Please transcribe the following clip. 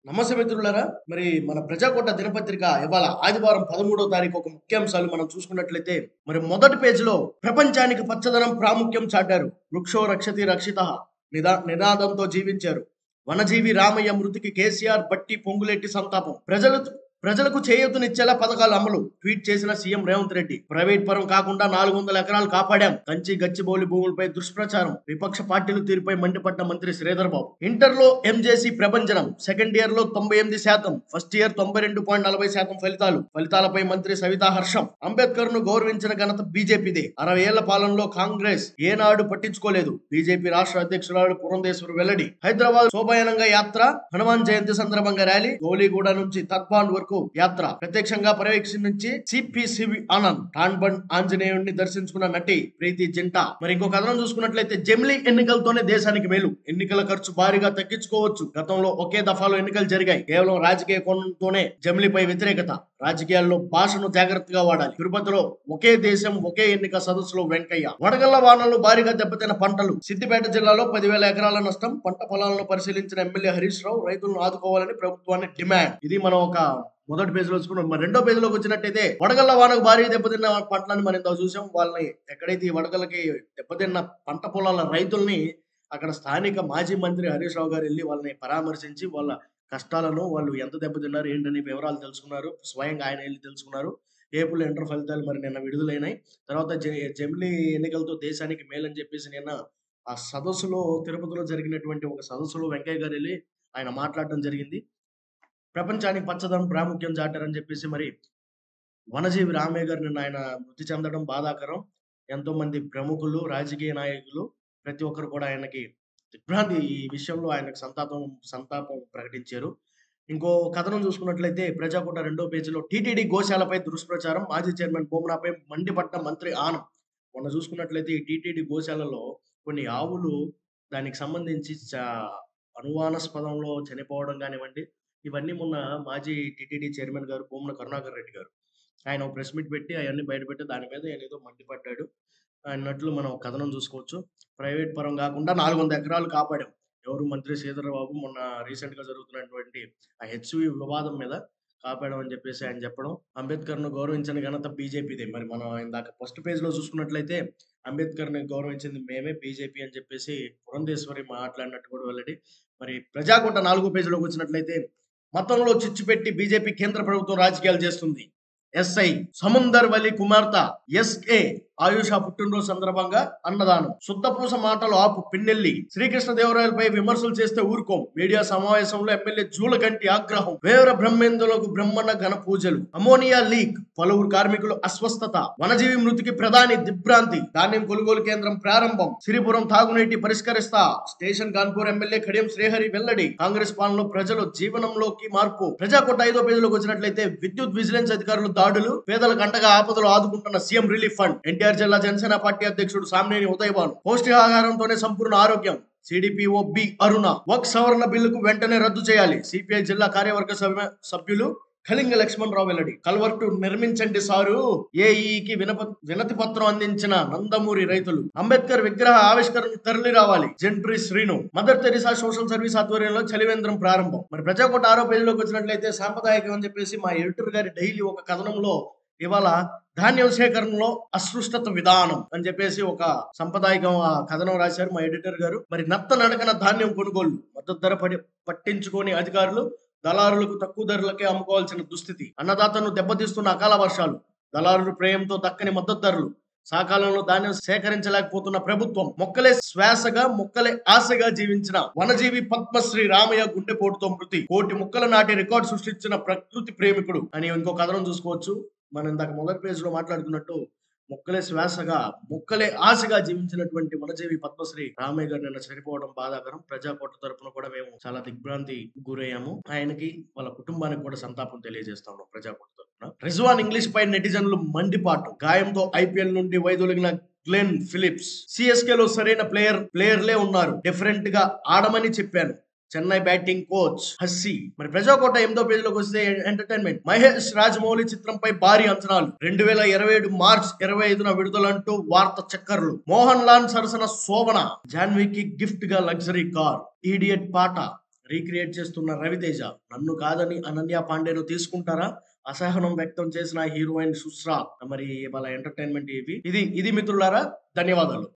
నమస్తే మిత్రులారా. మరి మన ప్రజాకోట దినపత్రిక ఇవాళ ఆదివారం 13వ తారీఖు ఒక ముఖ్యాంశాలు మనం చూసుకున్నట్లయితే మరి మొదటి పేజీలో ప్రపంచానికి పచ్చదనం ప్రాముఖ్యం చాటారు. వృక్షో రక్షతి రక్షితః నినాదంతో జీవించారు. వనజీవి రామయ్య మృతికి కేసీఆర్ బట్టి పొంగులెట్టి సంతాపం. ప్రజలకు చేయూతనిచ్చేలా పథకాలు అమలు. ట్వీట్ చేసిన సీఎం రేవంత్ రెడ్డి. ప్రైవేట్ పరం కాకుండా 400 ఎకరాలు కాపాడాం. కంచి గచ్చిబౌలి భూములపై దుష్ప్రచారం. విపక్ష పార్టీలు తీరుపై మండిపడ్డ మంత్రి శ్రీధర్ బాబు. ఇంటర్లో ఎంజేసీ ప్రభంజనం. సెకండ్ ఇయర్ లో 98%, ఫస్ట్ ఇయర్ 92.40% ఫలితాలపై మంత్రి సవితా హర్షం. అంబేద్కర్ ను గౌరవించిన ఘనత బీజేపీదే. 60 ఏళ్ల పాలనలో కాంగ్రెస్ ఏనాడు పట్టించుకోలేదు. బీజేపీ రాష్ట్ర అధ్యక్షురాలు పురంధేశ్వరి వెల్లడి. హైదరాబాద్ శోభాయానంగా యాత్ర. హనుమాన్ జయంతి సందర్భంగా ర్యాలీ. గోలీగూడ నుంచి తత్బాండ్ వరకు యాత్ర. ప్రత్యక్షంగా పర్యవేక్షించి సిపి ఆనంద్. టాన్బండ్ ఆంజనేయుడిని దర్శించుకున్న నటి ప్రీతి జింటా. మరి ఇంకో కథనం చూసుకున్నట్లయితే జమిలీ ఎన్నికలతోనే దేశానికి మేలు. ఎన్నికల ఖర్చు భారీగా తగ్గించుకోవచ్చు. గతంలో ఒకే దఫాలో ఎన్నికలు జరిగాయి. కేవలం రాజకీయ కోణంతోనే జమిలీపై వ్యతిరేకత. రాజకీయాల్లో భాషను జాగ్రత్తగా వాడాలి. తిరుపతిలో ఒకే దేశం ఒకే ఎన్నిక సదస్సులో వెంకయ్య. వడగళ్ల వానలు భారీగా దెబ్బతిన్న పంటలు. సిద్దిపేట జిల్లాలో 10,000 ఎకరాల నష్టం. పంట పొలాలను పరిశీలించిన ఎమ్మెల్యే హరీష్ రావు రైతులను ఆదుకోవాలని ప్రభుత్వాన్ని డిమాండ్. ఇది మనం ఒక మొదటి పేజీలో చూసుకున్నాం. మరి రెండో పేజీలోకి వచ్చినట్టయితే వడగళ్ల వానకు భారీ దెబ్బతిన్న పంటలను మనం ఇంత చూసాం. వాళ్ళని ఎక్కడైతే ఈ వడగళ్ళకి దెబ్బతిన్న పంట పొలాల రైతుల్ని అక్కడ స్థానిక మాజీ మంత్రి హరీష్ రావు గారు వెళ్ళి వాళ్ళని పరామర్శించి వాళ్ళ కష్టాలను, వాళ్ళు ఎంత దెబ్బతిన్నారు ఏంటని వివరాలు తెలుసుకున్నారు. స్వయంగా ఆయన వెళ్ళి తెలుసుకున్నారు. ఏప్రిల్ ఇంటర్ ఫలితాలు మరి నిన్న విడుదలైనాయి. తర్వాత జమిలీ ఎన్నికలతో దేశానికి మేలని చెప్పేసి నిన్న ఆ సదస్సులో, తిరుపతిలో జరిగినటువంటి ఒక సదస్సులో వెంకయ్య గారు వెళ్ళి ఆయన మాట్లాడడం జరిగింది. ప్రపంచానికి పచ్చదనం ప్రాముఖ్యం చాటారని చెప్పేసి మరి వనజీవి రామయ్య గారు నిన్న ఆయన మృతి చెందడం బాధాకరం. ఎంతో మంది ప్రముఖులు, రాజకీయ నాయకులు ప్రతి ఒక్కరు కూడా ఆయనకి దిగ్భ్రాంతి ఈ విషయంలో ఆయనకు సంతాపం ప్రకటించారు. ఇంకో కథనం చూసుకున్నట్లయితే ప్రజాకోట రెండో పేజీలో టీటీడీ గోశాలపై దుష్ప్రచారం. మాజీ చైర్మన్ బోమనాపై మండిపడ్డ మంత్రి ఆనం. మొన్న చూసుకున్నట్లయితే ఈ టీటీడీ గోశాలలో కొన్ని ఆవులు దానికి సంబంధించి అనుమానాస్పదంలో చనిపోవడం కానివ్వండి, ఇవన్నీ మొన్న మాజీ టీటీడీ చైర్మన్ గారు భూమన కరుణాకర్ రెడ్డి గారు ఆయన ఒక ప్రెస్ మీట్ పెట్టి అవన్నీ బయటపెట్టి దాని మీద ఆయన ఏదో మండిపడ్డాడు అన్నట్లు మనం కథనం చూసుకోవచ్చు. ప్రైవేట్ పరం కాకుండా 400 ఎకరాలు కాపాడాం. ఎవరు? మంత్రి శ్రీధర్ బాబు మొన్న రీసెంట్ గా జరుగుతున్నటువంటి ఆ హెచ్వి వివాదం మీద కాపాడం అని చెప్పేసి ఆయన చెప్పడం. అంబేద్కర్ ను గౌరవించిన ఘనత బీజేపీదే. మరి మనం ఇందాక ఫస్ట్ పేజ్ లో చూసుకున్నట్లయితే అంబేద్కర్ ని గౌరవించింది మేమే, బీజేపీ అని చెప్పేసి పురంధేశ్వరి మాట్లాడినట్టు కూడా వెల్లడి. మరి ప్రజాకోట 4వ పేజీలోకి వచ్చినట్లయితే మతంలో చిచ్చు పెట్టి బీజేపీ కేంద్ర ప్రభుత్వం రాజకీయాలు చేస్తుంది. ఎస్ఐ సముందర్ వలి కుమార్తె ఎస్ఏ ఆయుష పుట్టినరోజు సందర్భంగా అన్నదానం. శుద్ధపూస మాటలు ఆపు పిన్నెల్లి. శ్రీకృష్ణదేవరాయలపై విమర్శలు చేస్తే ఊరుకోం. మీడియా సమావేశంలో ఎమ్మెల్యే జూలగంటి ఆగ్రహం. వేర బ్రహ్మేందులకు బ్రహ్మణ ఘన పూజలు. Ammonia leak. పలువురు కార్మికులు అస్వస్థత. వనజీవి మృతికి ప్రధాని దిగ్భ్రాంతి. ధాన్యం కొనుగోలు కేంద్రం ప్రారంభం. సిరిపురం తాగునీటి పరిష్కరిస్తా. స్టేషన్ కాన్పూర్ ఎమ్మెల్యే కడియం శ్రీహరి వెల్లడి. కాంగ్రెస్ పాలనలో ప్రజలు జీవనంలోకి మార్పు. ప్రజాకోట 5వ పేజీలోకి వచ్చినట్లయితే విద్యుత్ విజిలెన్స్ అధికారులు దాడులు. పేదలకు అండగా ఆపదలు ఆదుకుంటున్న సీఎం రిలీఫ్ ఫండ్. ఎన్టీఆర్ జిల్లా జనసేన పార్టీ అధ్యక్షుడు సామ్నేని ఉదయభాను. పౌష్టికాహారంతోనే సంపూర్ణ ఆరోగ్యం. సిడిపిఓ బి అరుణ. వక్ సవరణ బిల్లుకు వెంటనే రద్దు చేయాలి. సిపిఐ జిల్లా కార్యవర్గ సభ్యులు కళింగ లక్ష్మణరావు వెల్లడి. Culvert నిర్మించండి sir. ఏఈకి వినతి పత్రం అందించిన నందమూరి రైతులు. అంబేద్కర్ విగ్రహ ఆవిష్కరణ తరలి రావాలి. Jantri Srinu. Mother Teresa social service ఆధ్వర్యంలో చలివేంద్రం ప్రారంభం. మరి ప్రజాకోట 6వ పేజీలోకి వచ్చినట్లయితే సాంప్రదాయకం అని చెప్పేసి మా ఎడిటర్ గారి డైలీ ఒక కథనంలో ఇవాళ ధాన్యం సేకరణలో అసృష్టత విధానం అని చెప్పేసి ఒక సంప్రదాయకం కథనం రాశారు మా ఎడిటర్ గారు. మరి నత్త నడకన ధాన్యం కొనుగోళ్లు. మద్దతు ధర పట్టించుకోని అధికారులు. దళారులకు తక్కువ ధరలకే అమ్ముకోవాల్సిన దుస్థితి. అన్నదాతను దెబ్బతీస్తున్న అకాల వర్షాలు. దళారులు ప్రేమతో దక్కని మద్దతు ధరలు. సకాలంలో ధాన్యం సేకరించలేకపోతున్న ప్రభుత్వం. మొక్కలే శ్వాసగా, మొక్కలే ఆశగా జీవించిన వనజీవి పద్మశ్రీ రామయ్య గుండెపోటుతో మృతి. 1 కోటి మొక్కలు నాటి రికార్డు సృష్టించిన ప్రకృతి ప్రేమికుడు అని ఇంకో కథనం చూసుకోవచ్చు. మనం ఇందాక మొదటి పేజీలో మాట్లాడుకున్నట్టు మొక్కలే శ్వాసగా, మొక్కలే ఆశగా జీవించినటువంటి వనజీవి పద్మశ్రీ రామయ్య గారు నిన్న చనిపోవడం బాధాకరం. ప్రజాకోట తరపున కూడా మేము చాలా దిగ్భ్రాంతి గురయ్యాము. ఆయనకి, వాళ్ళ కుటుంబానికి కూడా సంతాపం తెలియజేస్తా ఉన్నాం ప్రజాకోట తరపున. రిజ్వాన్ ఇంగ్లీష్ పై నెటిజన్లు మండిపాటు. గాయంతో ఐపీఎల్ నుండి వైదొలిగిన గ్లెన్ ఫిలిప్స్. సిఎస్కే లో సరైన ప్లేయర్లే ఉన్నారు. డిఫరెంట్ గా ఆడమని చెప్పాను. Chennai batting coach Hussey. మరి ప్రజాకోట 8వ పేజీలోకి వస్తే ఎంటర్టైన్మెంట్. మహేష్ రాజమౌళి చిత్రంపై భారీ అంచనాలు. 2027 మార్చ్ 25న విడుదలంటూ వార్త చక్కర్లు. మోహన్ లాల్ సరసన శోభన. జాన్వీకి గిఫ్ట్ గా లగ్జరీ కార్. ఈడియట్ పాట. రీక్రియేట్ చేస్తున్న రవితేజ నన్ను కాదని అనన్య పాండేను తీసుకుంటారా? అసహనం వ్యక్తం చేసిన హీరోయిన్ సుస్రాత్. మరి ఇవాళ ఎంటర్టైన్మెంట్ ఇది ఇది మిత్రులారా. ధన్యవాదాలు.